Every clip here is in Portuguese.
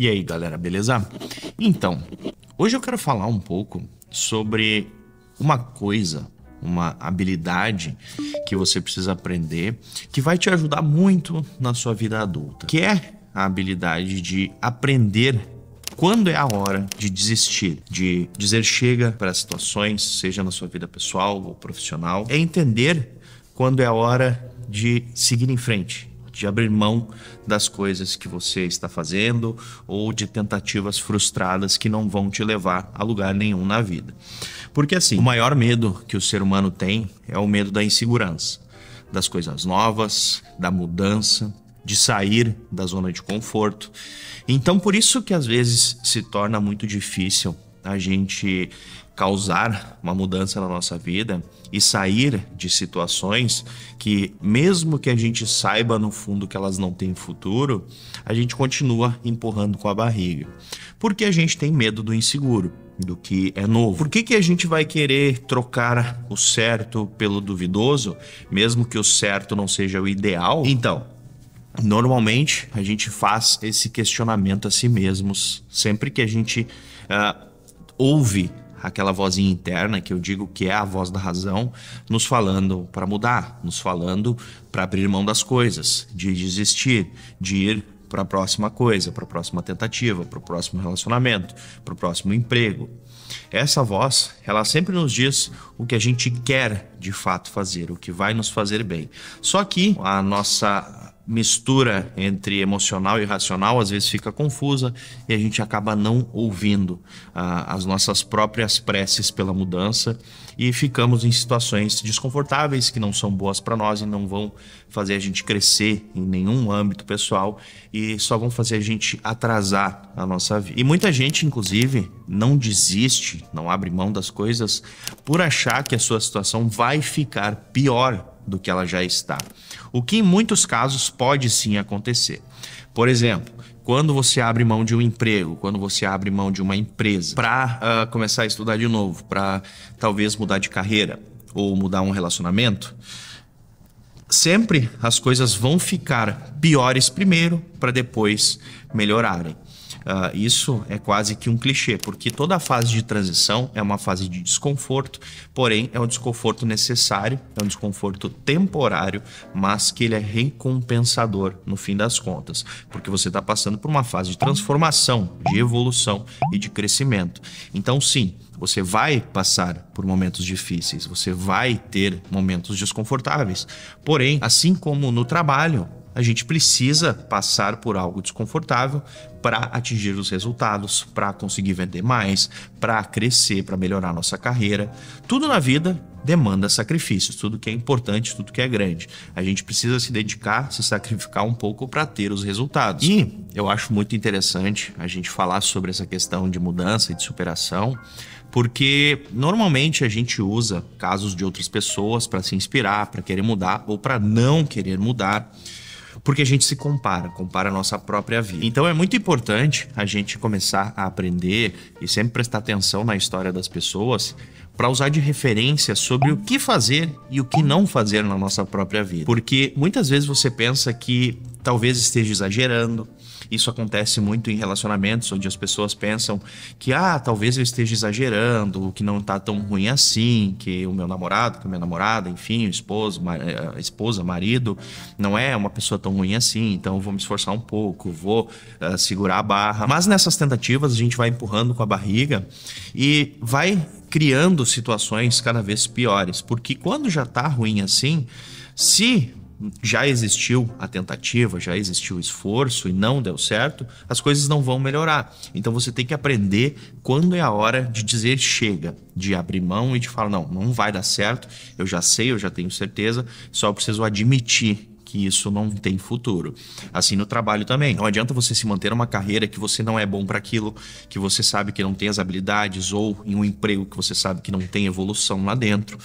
E aí, galera, beleza? Então, hoje eu quero falar um pouco sobre uma coisa, uma habilidade que você precisa aprender, que vai te ajudar muito na sua vida adulta, que é a habilidade de aprender quando é a hora de desistir, de dizer chega para situações, seja na sua vida pessoal ou profissional. É entender quando é a hora de seguir em frente, de abrir mão das coisas que você está fazendo ou de tentativas frustradas que não vão te levar a lugar nenhum na vida. Porque assim, o maior medo que o ser humano tem é o medo da insegurança, das coisas novas, da mudança, de sair da zona de conforto. Então, por isso que às vezes se torna muito difícil a gente causar uma mudança na nossa vida e sair de situações que, mesmo que a gente saiba no fundo que elas não têm futuro, a gente continua empurrando com a barriga. Porque a gente tem medo do inseguro, do que é novo. Por que a gente vai querer trocar o certo pelo duvidoso, mesmo que o certo não seja o ideal? Então, normalmente a gente faz esse questionamento a si mesmos sempre que a gente ouve aquela vozinha interna, que eu digo que é a voz da razão, nos falando para mudar, nos falando para abrir mão das coisas, de desistir, de ir para a próxima coisa, para a próxima tentativa, para o próximo relacionamento, para o próximo emprego. Essa voz, ela sempre nos diz o que a gente quer de fato fazer, o que vai nos fazer bem. Só que a nossa mistura entre emocional e racional às vezes fica confusa e a gente acaba não ouvindo as nossas próprias preces pela mudança e ficamos em situações desconfortáveis que não são boas para nós e não vão fazer a gente crescer em nenhum âmbito pessoal e só vão fazer a gente atrasar a nossa vida. E muita gente, inclusive, não desiste, não abre mão das coisas por achar que a sua situação vai ficar pior do que ela já está. O que em muitos casos pode sim acontecer. Por exemplo, quando você abre mão de um emprego, quando você abre mão de uma empresa para começar a estudar de novo, para talvez mudar de carreira ou mudar um relacionamento, sempre as coisas vão ficar piores primeiro para depois melhorarem. Isso é quase que um clichê, porque toda a fase de transição é uma fase de desconforto, porém é um desconforto necessário, é um desconforto temporário, mas que ele é recompensador no fim das contas, porque você está passando por uma fase de transformação, de evolução e de crescimento. Então sim, você vai passar por momentos difíceis, você vai ter momentos desconfortáveis, porém, assim como no trabalho, a gente precisa passar por algo desconfortável para atingir os resultados, para conseguir vender mais, para crescer, para melhorar nossa carreira. Tudo na vida demanda sacrifícios, tudo que é importante, tudo que é grande. A gente precisa se dedicar, se sacrificar um pouco para ter os resultados. E eu acho muito interessante a gente falar sobre essa questão de mudança e de superação, porque normalmente a gente usa casos de outras pessoas para se inspirar, para querer mudar ou para não querer mudar, porque a gente se compara a nossa própria vida. Então é muito importante a gente começar a aprender e sempre prestar atenção na história das pessoas para usar de referência sobre o que fazer e o que não fazer na nossa própria vida. Porque muitas vezes você pensa que talvez esteja exagerando. Isso acontece muito em relacionamentos onde as pessoas pensam que talvez eu esteja exagerando, que não tá tão ruim assim, que o meu namorado, que a minha namorada, enfim, o esposo, esposa, marido, não é uma pessoa tão ruim assim, então eu vou me esforçar um pouco, vou segurar a barra. Mas nessas tentativas a gente vai empurrando com a barriga e vai criando situações cada vez piores, porque quando já tá ruim assim, se já existiu a tentativa, já existiu o esforço e não deu certo, as coisas não vão melhorar. Então você tem que aprender quando é a hora de dizer chega, de abrir mão e de falar não vai dar certo, eu já sei, eu já tenho certeza, só preciso admitir que isso não tem futuro. Assim no trabalho também. Não adianta você se manter numa carreira que você não é bom para aquilo, que você sabe que não tem as habilidades, ou em um emprego que você sabe que não tem evolução lá dentro,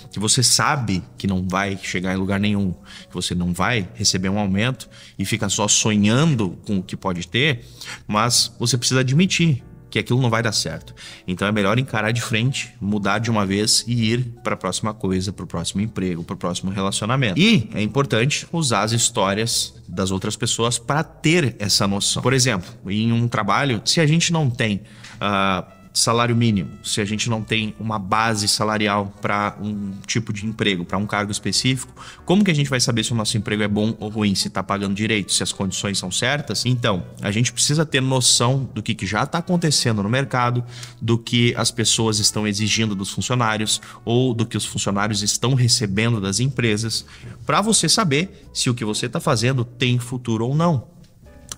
que você sabe que não vai chegar em lugar nenhum, que você não vai receber um aumento e fica só sonhando com o que pode ter, mas você precisa admitir que aquilo não vai dar certo. Então é melhor encarar de frente, mudar de uma vez e ir para a próxima coisa, para o próximo emprego, para o próximo relacionamento. E é importante usar as histórias das outras pessoas para ter essa noção. Por exemplo, em um trabalho, se a gente não tem salário mínimo, se a gente não tem uma base salarial para um tipo de emprego, para um cargo específico, como que a gente vai saber se o nosso emprego é bom ou ruim, se está pagando direito, se as condições são certas? Então, a gente precisa ter noção do que já está acontecendo no mercado, do que as pessoas estão exigindo dos funcionários ou do que os funcionários estão recebendo das empresas, para você saber se o que você está fazendo tem futuro ou não.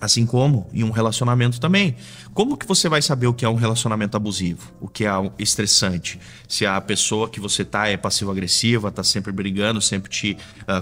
Assim como em um relacionamento também. Como que você vai saber o que é um relacionamento abusivo? O que é estressante? Se a pessoa que você tá é passivo-agressiva, tá sempre brigando, sempre te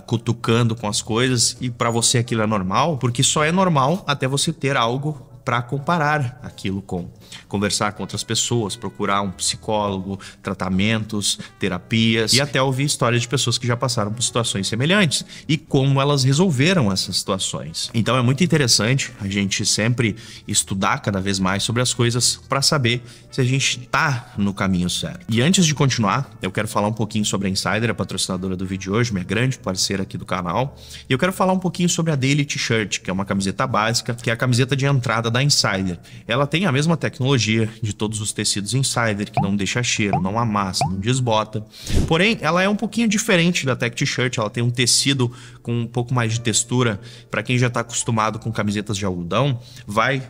cutucando com as coisas e para você aquilo é normal? Porque só é normal até você ter algo para comparar aquilo com. Conversar com outras pessoas, procurar um psicólogo, tratamentos, terapias e até ouvir histórias de pessoas que já passaram por situações semelhantes e como elas resolveram essas situações. Então é muito interessante a gente sempre estudar cada vez mais sobre as coisas para saber se a gente está no caminho certo. E antes de continuar, eu quero falar um pouquinho sobre a Insider, a patrocinadora do vídeo de hoje, minha grande parceira aqui do canal. E eu quero falar um pouquinho sobre a Daily T-Shirt, que é uma camiseta básica, que é a camiseta de entrada da Insider. Ela tem a mesma tecnologia de todos os tecidos Insider, que não deixa cheiro, não amassa, não desbota. Porém, ela é um pouquinho diferente da Tech T-Shirt, ela tem um tecido com um pouco mais de textura. Para quem já está acostumado com camisetas de algodão, vai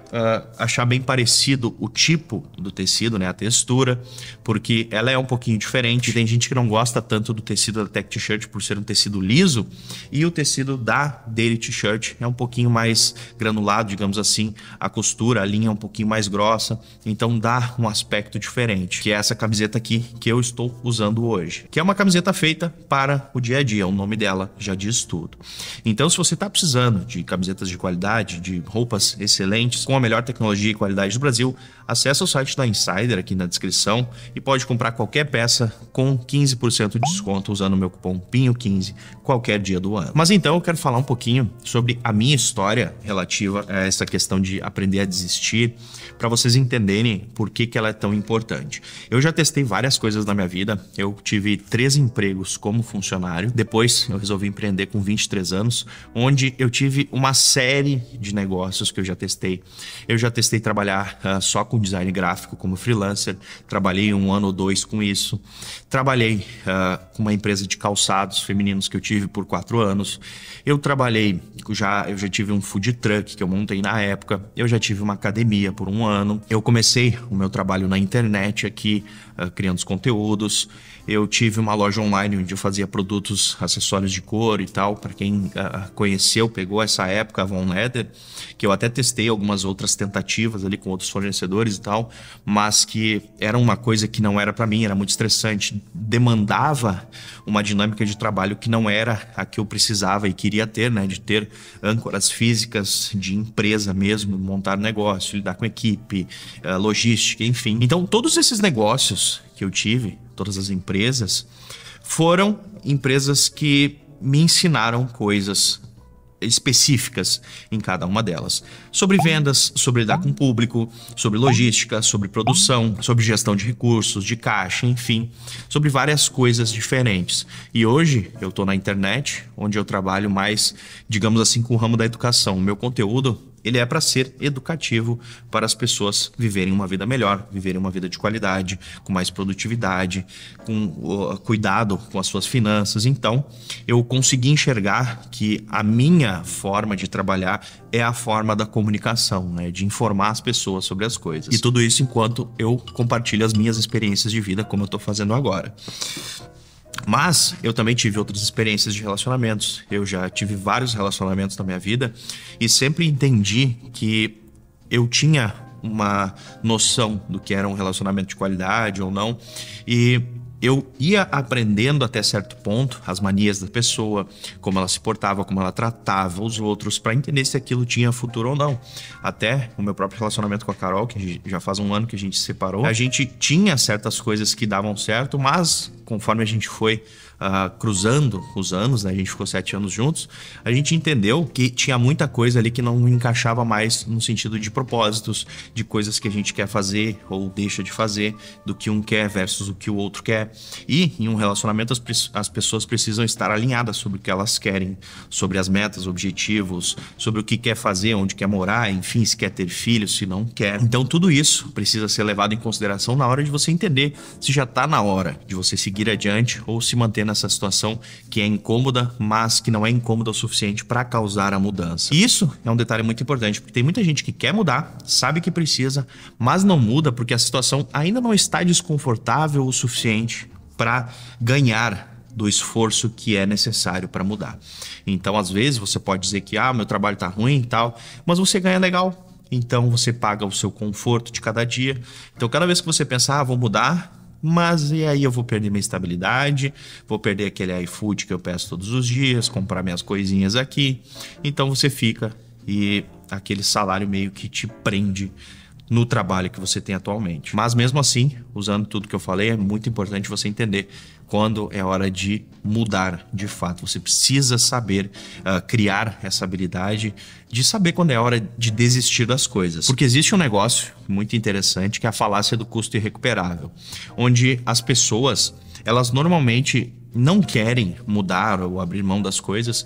achar bem parecido o tipo do tecido, né, a textura, porque ela é um pouquinho diferente. Tem gente que não gosta tanto do tecido da Tech T-Shirt por ser um tecido liso, e o tecido da Daily T-Shirt é um pouquinho mais granulado, digamos assim, a costura, a linha é um pouquinho mais grossa, então dá um aspecto diferente, que é essa camiseta aqui que eu estou usando hoje, que é uma camiseta feita para o dia a dia, o nome dela já diz tudo. Então, se você está precisando de camisetas de qualidade, de roupas excelentes, com a melhor tecnologia e qualidade do Brasil, acessa o site da Insider aqui na descrição e pode comprar qualquer peça com 15% de desconto usando o meu cupom PINHO15 qualquer dia do ano. Mas então eu quero falar um pouquinho sobre a minha história relativa a essa questão de aprender a desistir, para vocês entenderem por que ela é tão importante. Eu já testei várias coisas na minha vida, eu tive 3 empregos como funcionário, depois eu resolvi empreender com 23 anos, onde eu tive uma série de negócios que eu já testei. Eu já testei trabalhar só com design gráfico como freelancer, trabalhei 1 ano ou 2 com isso, trabalhei com uma empresa de calçados femininos que eu tive por 4 anos, eu já tive um food truck que eu montei na época, eu já tive uma academia por 1 ano, eu comecei o meu trabalho na internet aqui, criando os conteúdos, eu tive uma loja online onde eu fazia produtos, acessórios de couro e tal. Para quem conheceu, pegou essa época, a Von Leder, que eu até testei algumas outras tentativas ali com outros fornecedores e tal, mas que era uma coisa que não era para mim, era muito estressante, demandava uma dinâmica de trabalho que não era a que eu precisava e queria ter, né, de ter âncoras físicas de empresa mesmo, montar negócio, lidar com equipe, logística, enfim. Então, todos esses negócios que eu tive, todas as empresas, foram empresas que me ensinaram coisas específicas em cada uma delas. Sobre vendas, sobre lidar com o público, sobre logística, sobre produção, sobre gestão de recursos, de caixa, enfim, sobre várias coisas diferentes. E hoje eu estou na internet, onde eu trabalho mais, digamos assim, com o ramo da educação. O meu conteúdo, ele é para ser educativo, para as pessoas viverem uma vida melhor, viverem uma vida de qualidade, com mais produtividade, com cuidado com as suas finanças. Então, eu consegui enxergar que a minha forma de trabalhar é a forma da comunicação, né? De informar as pessoas sobre as coisas. E tudo isso enquanto eu compartilho as minhas experiências de vida, como eu estou fazendo agora. Mas eu também tive outras experiências de relacionamentos. Eu já tive vários relacionamentos na minha vida e sempre entendi que eu tinha uma noção do que era um relacionamento de qualidade ou não. E eu ia aprendendo até certo ponto as manias da pessoa, como ela se portava, como ela tratava os outros, para entender se aquilo tinha futuro ou não. Até o meu próprio relacionamento com a Carol, que já faz 1 ano que a gente se separou, a gente tinha certas coisas que davam certo, mas conforme a gente foi cruzando os anos, né? A gente ficou 7 anos juntos, a gente entendeu que tinha muita coisa ali que não encaixava mais no sentido de propósitos, de coisas que a gente quer fazer ou deixa de fazer, do que um quer versus o que o outro quer. E em um relacionamento as pessoas precisam estar alinhadas sobre o que elas querem, sobre as metas, objetivos, sobre o que quer fazer, onde quer morar, enfim, se quer ter filhos, se não quer. Então tudo isso precisa ser levado em consideração na hora de você entender se já está na hora de você seguir adiante ou se manter nessa situação que é incômoda, mas que não é incômoda o suficiente para causar a mudança. E isso é um detalhe muito importante, porque tem muita gente que quer mudar, sabe que precisa, mas não muda porque a situação ainda não está desconfortável o suficiente para ganhar do esforço que é necessário para mudar. Então, às vezes, você pode dizer que meu trabalho tá ruim e tal, mas você ganha legal. Então, você paga o seu conforto de cada dia. Então, cada vez que você pensar, vou mudar, mas e aí eu vou perder minha estabilidade, vou perder aquele iFood que eu peço todos os dias, comprar minhas coisinhas aqui. Então, você fica e aquele salário meio que te prende no trabalho que você tem atualmente. Mas mesmo assim, usando tudo que eu falei, é muito importante você entender quando é hora de mudar de fato. Você precisa saber criar essa habilidade de saber quando é hora de desistir das coisas. Porque existe um negócio muito interessante que é a falácia do custo irrecuperável, onde as pessoas, elas normalmente não querem mudar ou abrir mão das coisas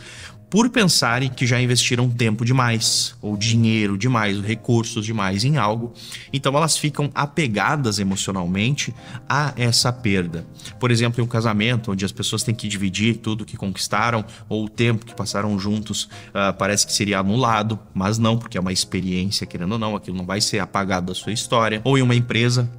por pensarem que já investiram tempo demais, ou dinheiro demais, ou recursos demais em algo. Então elas ficam apegadas emocionalmente a essa perda. Por exemplo, em um casamento onde as pessoas têm que dividir tudo que conquistaram, ou o tempo que passaram juntos, parece que seria anulado, mas não, porque é uma experiência, querendo ou não, aquilo não vai ser apagado da sua história. Ou em uma empresa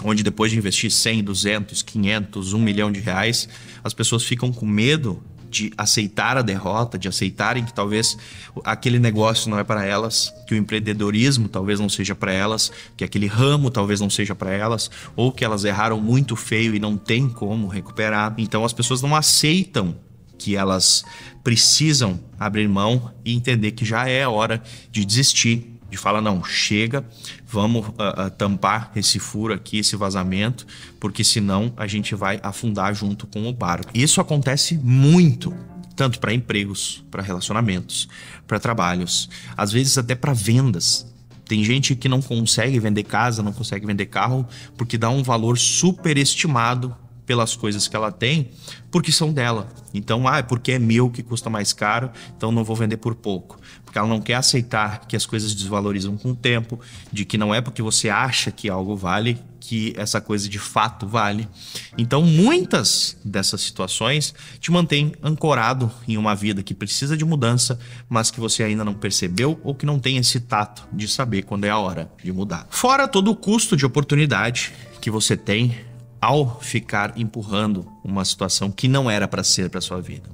onde depois de investir 100, 200, 500, 1 milhão de reais, as pessoas ficam com medo de aceitar a derrota, de aceitarem que talvez aquele negócio não é para elas, que o empreendedorismo talvez não seja para elas, que aquele ramo talvez não seja para elas, ou que elas erraram muito feio e não tem como recuperar. Então as pessoas não aceitam que elas precisam abrir mão e entender que já é hora de desistir, de falar, não, chega, vamos tampar esse furo aqui, esse vazamento, porque senão a gente vai afundar junto com o barco. Isso acontece muito, tanto para empregos, para relacionamentos, para trabalhos, às vezes até para vendas. Tem gente que não consegue vender casa, não consegue vender carro, porque dá um valor superestimado pelas coisas que ela tem, porque são dela. Então, porque é meu que custa mais caro, então não vou vender por pouco. Porque ela não quer aceitar que as coisas desvalorizam com o tempo, de que não é porque você acha que algo vale, que essa coisa de fato vale. Então, muitas dessas situações te mantêm ancorado em uma vida que precisa de mudança, mas que você ainda não percebeu ou que não tem esse tato de saber quando é a hora de mudar. Fora todo o custo de oportunidade que você tem ao ficar empurrando uma situação que não era para ser para sua vida.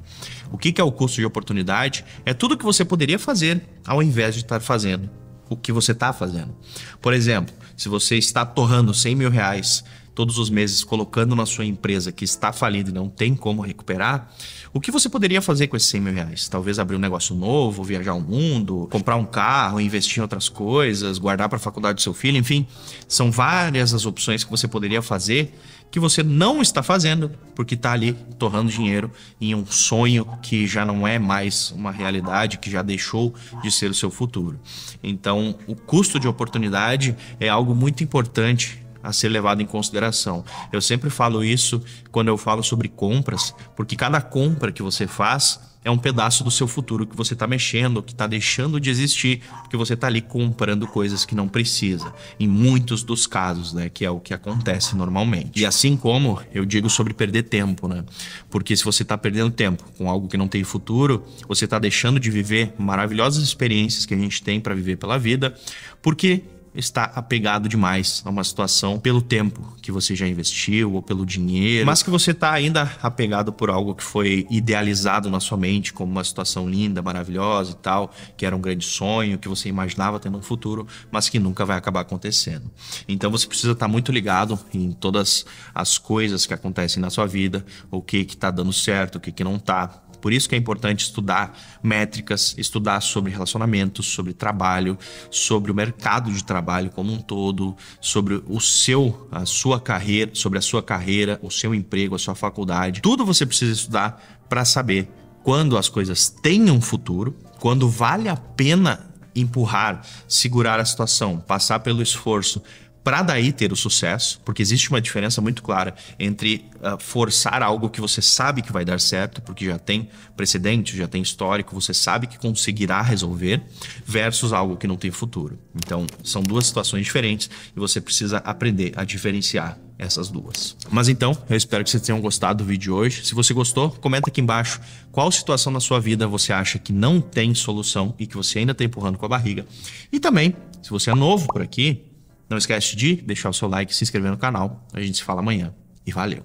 O que é o custo de oportunidade? É tudo que você poderia fazer ao invés de estar fazendo o que você está fazendo. Por exemplo, se você está torrando 100 mil reais todos os meses, colocando na sua empresa que está falindo e não tem como recuperar, o que você poderia fazer com esses 100 mil reais? Talvez abrir um negócio novo, viajar o mundo, comprar um carro, investir em outras coisas, guardar para a faculdade do seu filho, enfim. São várias as opções que você poderia fazer que você não está fazendo porque está ali torrando dinheiro em um sonho que já não é mais uma realidade, que já deixou de ser o seu futuro. Então, o custo de oportunidade é algo muito importante a ser levado em consideração. Eu sempre falo isso quando eu falo sobre compras, porque cada compra que você faz é um pedaço do seu futuro que você está mexendo, que está deixando de existir, porque você está ali comprando coisas que não precisa. Em muitos dos casos, né? Que é o que acontece normalmente. E assim como eu digo sobre perder tempo, né? Porque se você está perdendo tempo com algo que não tem futuro, você está deixando de viver maravilhosas experiências que a gente tem para viver pela vida, porque está apegado demais a uma situação pelo tempo que você já investiu ou pelo dinheiro, mas que você está ainda apegado por algo que foi idealizado na sua mente como uma situação linda, maravilhosa e tal, que era um grande sonho, que você imaginava tendo um futuro, mas que nunca vai acabar acontecendo. Então você precisa estar muito ligado em todas as coisas que acontecem na sua vida, o que está dando certo, o que não está, Por isso que é importante estudar métricas, estudar sobre relacionamentos, sobre trabalho, sobre o mercado de trabalho como um todo, sobre a sua carreira, o seu emprego, a sua faculdade. Tudo você precisa estudar para saber quando as coisas têm um futuro, quando vale a pena empurrar, segurar a situação, passar pelo esforço para daí ter o sucesso, porque existe uma diferença muito clara entre forçar algo que você sabe que vai dar certo, porque já tem precedente, já tem histórico, você sabe que conseguirá resolver, versus algo que não tem futuro. Então, são duas situações diferentes e você precisa aprender a diferenciar essas duas. Mas então, eu espero que vocês tenham gostado do vídeo de hoje. Se você gostou, comenta aqui embaixo qual situação na sua vida você acha que não tem solução e que você ainda está empurrando com a barriga. E também, se você é novo por aqui, não esquece de deixar o seu like e se inscrever no canal. A gente se fala amanhã. E valeu!